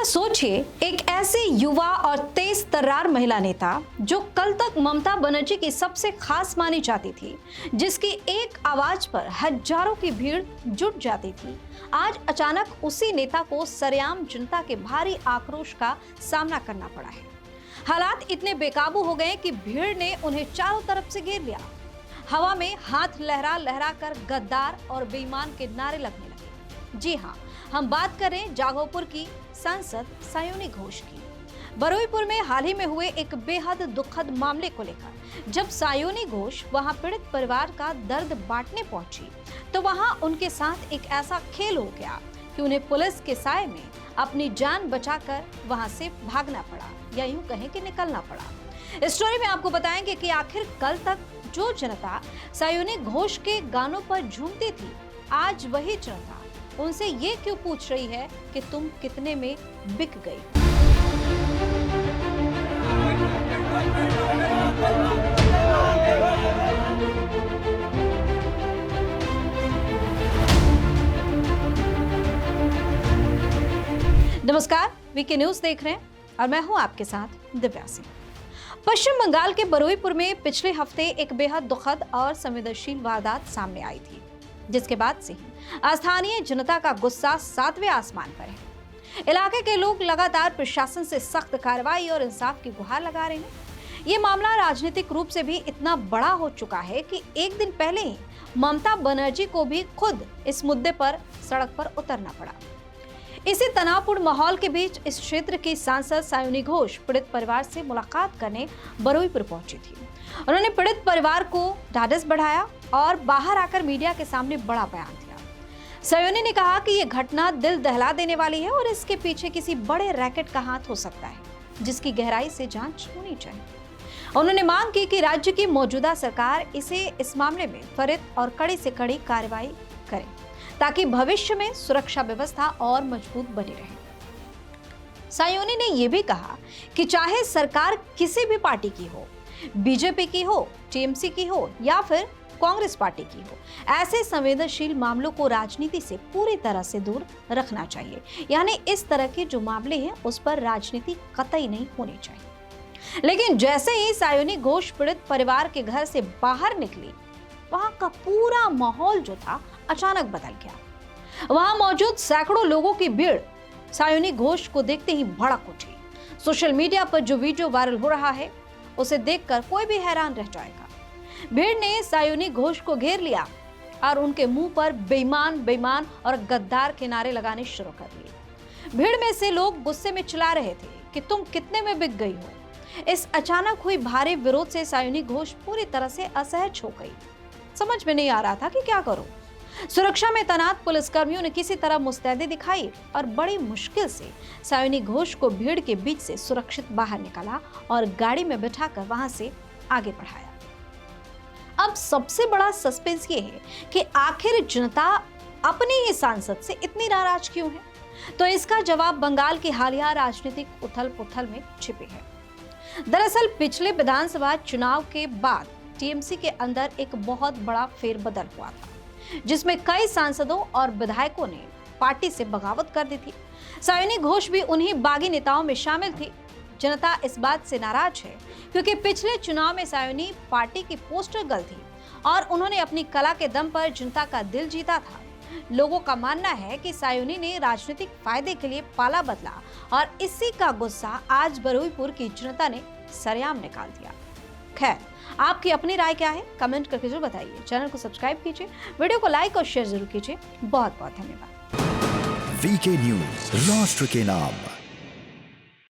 जरा सोचिए, एक ऐसी युवा और तेज तर्रार महिला नेता जो कल तक ममता बनर्जी की सबसे खास मानी जाती थी, जिसकी एक आवाज पर हजारों की भीड़ जुट जाती थी, आज अचानक उसी नेता को सरेआम जनता के भारी आक्रोश का सामना करना पड़ा है। हालात इतने बेकाबू हो गए कि भीड़ ने उन्हें चारों तरफ से घेर लिया। हवा में हाथ लहरा लहरा कर गद्दार और बेईमान के नारे लगने लगे। जी हाँ, हम बात करें जागोपुर की सांसद सायोनी घोष की। बरुईपुर में हाल ही में हुए एक बेहद दुखद मामले को लेकर जब सायोनी घोष वहां पीड़ित परिवार का दर्द बांटने पहुंची, तो वहां उनके साथ एक ऐसा खेल हो गया कि उन्हें पुलिस के साए में अपनी जान बचाकर वहां से भागना पड़ा, या यूं कहें कि निकलना पड़ा। इस स्टोरी में आपको बताएंगे कि आखिर कल तक जो जनता सायोनी घोष के गानों पर झूमती थी, आज वही जनता उनसे ये क्यों पूछ रही है कि तुम कितने में बिक गई। नमस्कार, वीके न्यूज देख रहे हैं और मैं हूं आपके साथ दिव्या सिंह। पश्चिम बंगाल के बरुईपुर में पिछले हफ्ते एक बेहद दुखद और संवेदनशील वारदात सामने आई थी, जिसके बाद से ही स्थानीय जनता का गुस्सा 7वें आसमान पर है। इलाके के लोग लगातार प्रशासन से सख्त कार्रवाई और इंसाफ की गुहार लगा रहे हैं। ये मामला राजनीतिक रूप से भी इतना बड़ा हो चुका है कि एक दिन पहले ही ममता बनर्जी को भी खुद इस मुद्दे पर सड़क पर उतरना पड़ा। इसी तनावपूर्ण माहौल के बीच इस क्षेत्र की सांसद सायोनी घोष पीड़ित परिवार से मुलाकात करने बरुईपुर पहुंची थी। उन्होंने पीड़ित परिवार को ढाढ़स बढ़ाया और बाहर आकर मीडिया के सामने बड़ा बयान दिया। सायोनी ने कहा कि यह घटना दिल दहला देने वाली है और इसके पीछे किसी बड़े रैकेट का हाथ हो सकता है, जिसकी गहराई से जांच होनी चाहिए। उन्होंने मांग की कि राज्य की मौजूदा सरकार इस मामले में त्वरित और कड़ी से कड़ी कार्रवाई करे, ताकि भविष्य में सुरक्षा व्यवस्था और मजबूत बनी रहे। सायोनी ने यह भी कहा कि चाहे सरकार किसी भी पार्टी की हो, बीजेपी की हो, टीएमसी की हो या फिर कांग्रेस पार्टी की हो, ऐसे संवेदनशील मामलों को राजनीति से पूरी तरह से दूर रखना चाहिए। यानी इस तरह के जो मामले हैं उस पर राजनीति कतई नहीं होनी चाहिए। लेकिन जैसे ही सायोनी घोष पीड़ित परिवार के घर से बाहर निकली, वहां का पूरा माहौल जो था अचानक बदल गया। वहां मौजूद सैकड़ों लोगों की भीड़ सायोनी घोष को देखते ही भड़क उठी। सोशल मीडिया पर जो वीडियो वायरल हो रहा है, उसे देखकर कोई भी हैरान रह जाएगा। भीड़ ने सायोनी घोष को घेर लिया और उनके मुंह पर बेईमान बेईमान और गद्दार के नारे लगाने शुरू कर दिए। भीड़ में से लोग गुस्से में चिल्ला रहे थे कि तुम कितने में बिक गई हो। इस अचानक हुई भारी विरोध से सायोनी घोष पूरी तरह से असहज हो गई। समझ में नहीं आ रहा था कि क्या करूं। सुरक्षा में तैनात पुलिसकर्मियों ने किसी तरह मुस्तैदी दिखाई और बड़ी मुश्किल से सायोनी घोष को भीड़ के बीच से सुरक्षित बाहर निकाला और गाड़ी में बिठाकर वहां से आगे बढ़ाया। अब सबसे बड़ा सस्पेंस ये है कि आखिर जनता अपने ही सांसद से इतनी नाराज क्यों है? तो इसका जवाब बंगाल की हालिया राजनीतिक उथल-पुथल में छिपे है। दरअसल पिछले विधानसभा चुनाव के बाद टीएमसी के अंदर एक बहुत बड़ा फेरबदल हुआ था, जिसमें कई सांसदों और विधायकों ने पार्टी से बगावत कर दी थी। सायोनी घोष भी उन्हीं बागी नेताओं में शामिल थी। जनता इस बात से नाराज है क्योंकि पिछले चुनाव में सायोनी पार्टी की पोस्टर गर्ल थी और उन्होंने अपनी कला के दम पर जनता का दिल जीता था। लोगों का मानना है कि सायोनी ने राजनीतिक फायदे के लिए पाला बदला और इसी का गुस्सा आज बरुईपुर की जनता ने सरेआम निकाल दिया। खैर, आपकी अपनी राय क्या है? कमेंट करके जरूर बताइए। चैनल को सब्सक्राइब कीजिए, वीडियो को लाइक और शेयर जरूर कीजिए। बहुत बहुत धन्यवाद। वीके न्यूज, राष्ट्र के नाम।